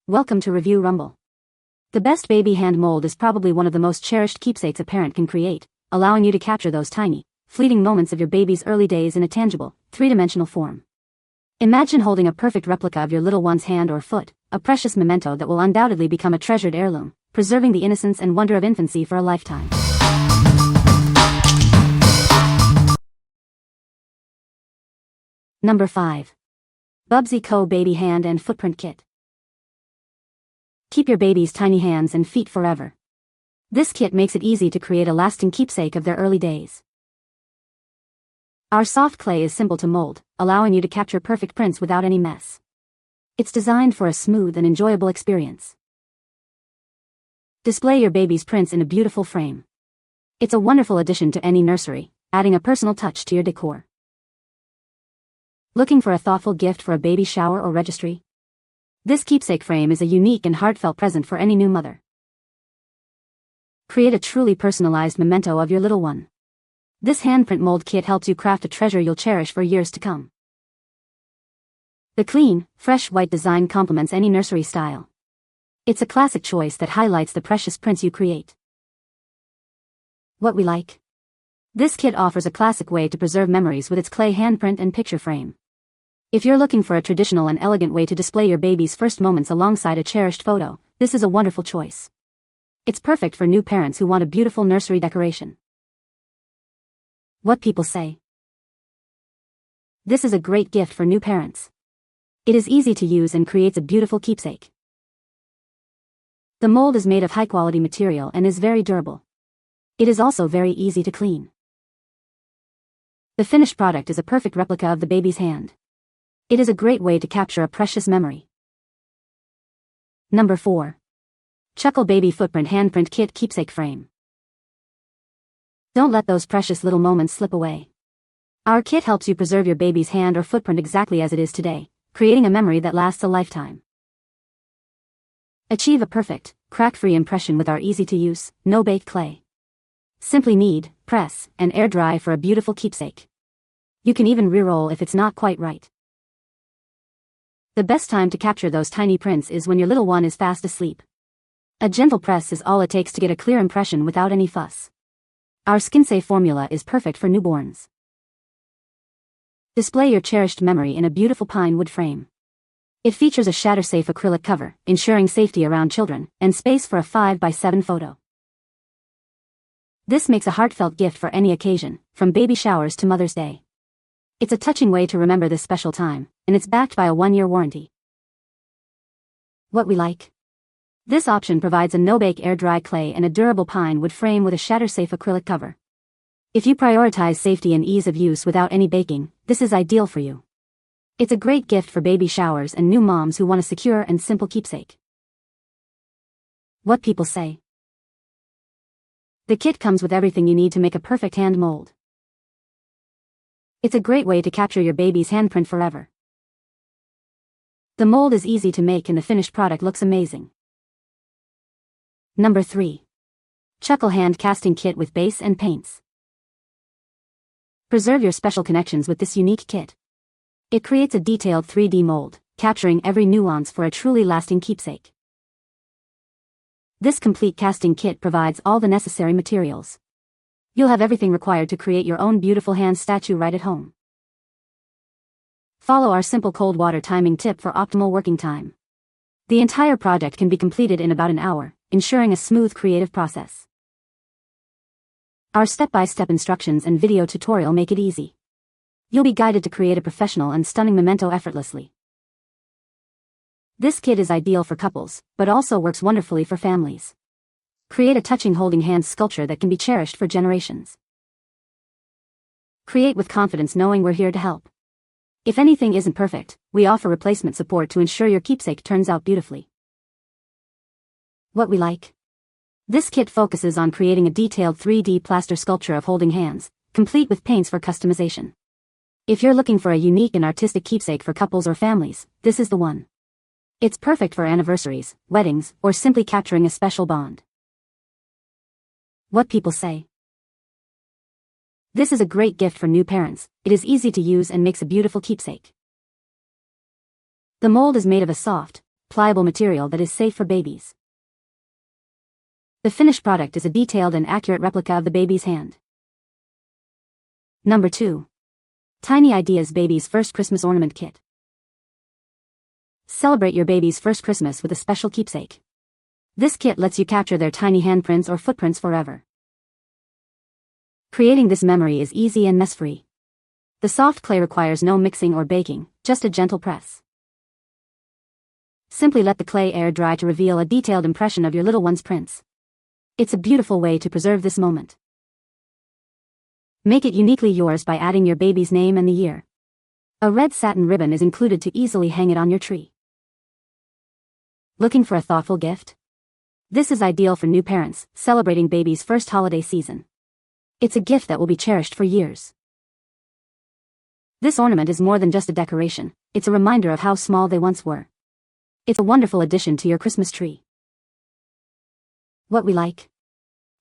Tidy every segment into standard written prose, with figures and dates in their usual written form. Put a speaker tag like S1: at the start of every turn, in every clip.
S1: Welcome to Review Rumble. The best baby hand mold is probably one of the most cherished keepsakes a parent can create, allowing you to capture those tiny, fleeting moments of your baby's early days in a tangible, three-dimensional form. Imagine holding a perfect replica of your little one's hand or foot, a precious memento that will undoubtedly become a treasured heirloom, preserving the innocence and wonder of infancy for a lifetime. Number 5. Bubzi Co. Baby Hand and Footprint Kit. Keep your baby's tiny hands and feet forever. This kit makes it easy to create a lasting keepsake of their early days. Our soft clay is simple to mold, allowing you to capture perfect prints without any mess. It's designed for a smooth and enjoyable experience. Display your baby's prints in a beautiful frame. It's a wonderful addition to any nursery, adding a personal touch to your decor. Looking for a thoughtful gift for a baby shower or registry? This keepsake frame is a unique and heartfelt present for any new mother. Create a truly personalized memento of your little one. This handprint mold kit helps you craft a treasure you'll cherish for years to come. The clean, fresh white design complements any nursery style. It's a classic choice that highlights the precious prints you create. What we like? This kit offers a classic way to preserve memories with its clay handprint and picture frame. If you're looking for a traditional and elegant way to display your baby's first moments alongside a cherished photo, this is a wonderful choice. It's perfect for new parents who want a beautiful nursery decoration. What people say. This is a great gift for new parents. It is easy to use and creates a beautiful keepsake. The mold is made of high-quality material and is very durable. It is also very easy to clean. The finished product is a perfect replica of the baby's hand. It is a great way to capture a precious memory. Number 4. Chuckle Baby Footprint Handprint Kit Keepsake Frame. Don't let those precious little moments slip away. Our kit helps you preserve your baby's hand or footprint exactly as it is today, creating a memory that lasts a lifetime. Achieve a perfect, crack-free impression with our easy-to-use, no-bake clay. Simply knead, press, and air dry for a beautiful keepsake. You can even re-roll if it's not quite right. The best time to capture those tiny prints is when your little one is fast asleep. A gentle press is all it takes to get a clear impression without any fuss. Our skin-safe formula is perfect for newborns. Display your cherished memory in a beautiful pine wood frame. It features a shatter-safe acrylic cover, ensuring safety around children, and space for a 5x7 photo. This makes a heartfelt gift for any occasion, from baby showers to Mother's Day. It's a touching way to remember this special time, and it's backed by a 1-year warranty. What we like? This option provides a no-bake air-dry clay and a durable pine wood frame with a shatter-safe acrylic cover. If you prioritize safety and ease of use without any baking, this is ideal for you. It's a great gift for baby showers and new moms who want a secure and simple keepsake. What people say. The kit comes with everything you need to make a perfect hand mold. It's a great way to capture your baby's handprint forever. The mold is easy to make and the finished product looks amazing. Number 3. Chuckle Hand Casting Kit with Base and Paints. Preserve your special connections with this unique kit. It creates a detailed 3D mold, capturing every nuance for a truly lasting keepsake. This complete casting kit provides all the necessary materials. You'll have everything required to create your own beautiful hand statue right at home. Follow our simple cold water timing tip for optimal working time. The entire project can be completed in about an hour, ensuring a smooth creative process. Our step-by-step instructions and video tutorial make it easy. You'll be guided to create a professional and stunning memento effortlessly. This kit is ideal for couples, but also works wonderfully for families. Create a touching holding hands sculpture that can be cherished for generations. Create with confidence knowing we're here to help. If anything isn't perfect, we offer replacement support to ensure your keepsake turns out beautifully. What we like? This kit focuses on creating a detailed 3D plaster sculpture of holding hands, complete with paints for customization. If you're looking for a unique and artistic keepsake for couples or families, this is the one. It's perfect for anniversaries, weddings, or simply capturing a special bond. What people say. This is a great gift for new parents. It is easy to use and makes a beautiful keepsake. The mold is made of a soft, pliable material that is safe for babies. The finished product is a detailed and accurate replica of the baby's hand. Number 2. Tiny Ideas Baby's First Christmas Ornament Kit. Celebrate your baby's first Christmas with a special keepsake. This kit lets you capture their tiny handprints or footprints forever. Creating this memory is easy and mess-free. The soft clay requires no mixing or baking, just a gentle press. Simply let the clay air dry to reveal a detailed impression of your little one's prints. It's a beautiful way to preserve this moment. Make it uniquely yours by adding your baby's name and the year. A red satin ribbon is included to easily hang it on your tree. Looking for a thoughtful gift? This is ideal for new parents celebrating baby's first holiday season. It's a gift that will be cherished for years. This ornament is more than just a decoration, it's a reminder of how small they once were. It's a wonderful addition to your Christmas tree. What we like?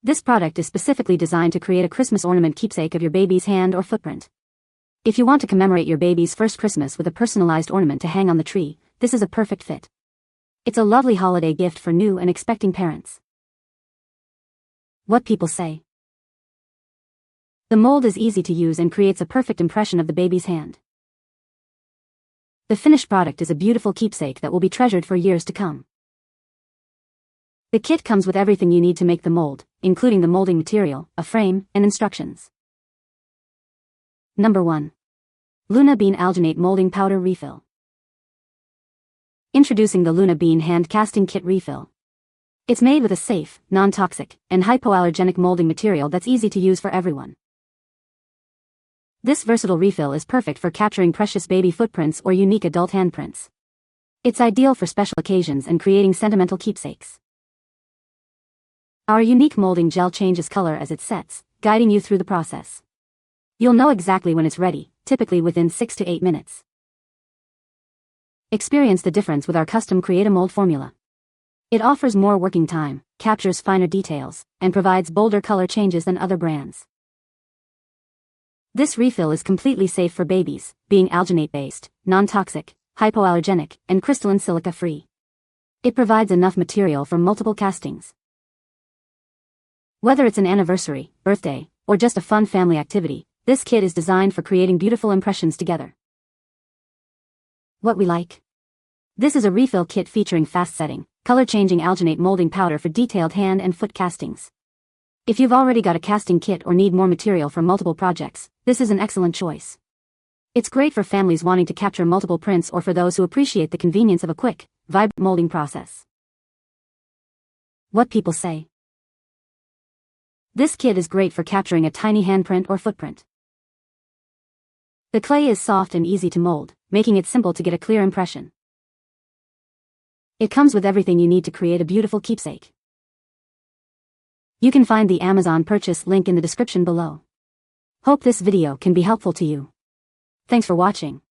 S1: This product is specifically designed to create a Christmas ornament keepsake of your baby's hand or footprint. If you want to commemorate your baby's first Christmas with a personalized ornament to hang on the tree, this is a perfect fit. It's a lovely holiday gift for new and expecting parents. What people say. The mold is easy to use and creates a perfect impression of the baby's hand. The finished product is a beautiful keepsake that will be treasured for years to come. The kit comes with everything you need to make the mold, including the molding material, a frame, and instructions. Number 1. Luna Bean Alginate Molding Powder Refill. Introducing the Luna Bean Hand Casting Kit Refill. It's made with a safe, non-toxic, and hypoallergenic molding material that's easy to use for everyone. This versatile refill is perfect for capturing precious baby footprints or unique adult handprints. It's ideal for special occasions and creating sentimental keepsakes. Our unique molding gel changes color as it sets, guiding you through the process. You'll know exactly when it's ready, typically within 6 to 8 minutes. Experience the difference with our custom Create-A-Mold formula. It offers more working time, captures finer details, and provides bolder color changes than other brands. This refill is completely safe for babies, being alginate-based, non-toxic, hypoallergenic, and crystalline silica-free. It provides enough material for multiple castings. Whether it's an anniversary, birthday, or just a fun family activity, this kit is designed for creating beautiful impressions together. What we like? This is a refill kit featuring fast-setting, color-changing alginate molding powder for detailed hand and foot castings. If you've already got a casting kit or need more material for multiple projects, this is an excellent choice. It's great for families wanting to capture multiple prints or for those who appreciate the convenience of a quick, vibrant molding process. What people say. This kit is great for capturing a tiny handprint or footprint. The clay is soft and easy to mold, making it simple to get a clear impression. It comes with everything you need to create a beautiful keepsake. You can find the Amazon purchase link in the description below. Hope this video can be helpful to you. Thanks for watching.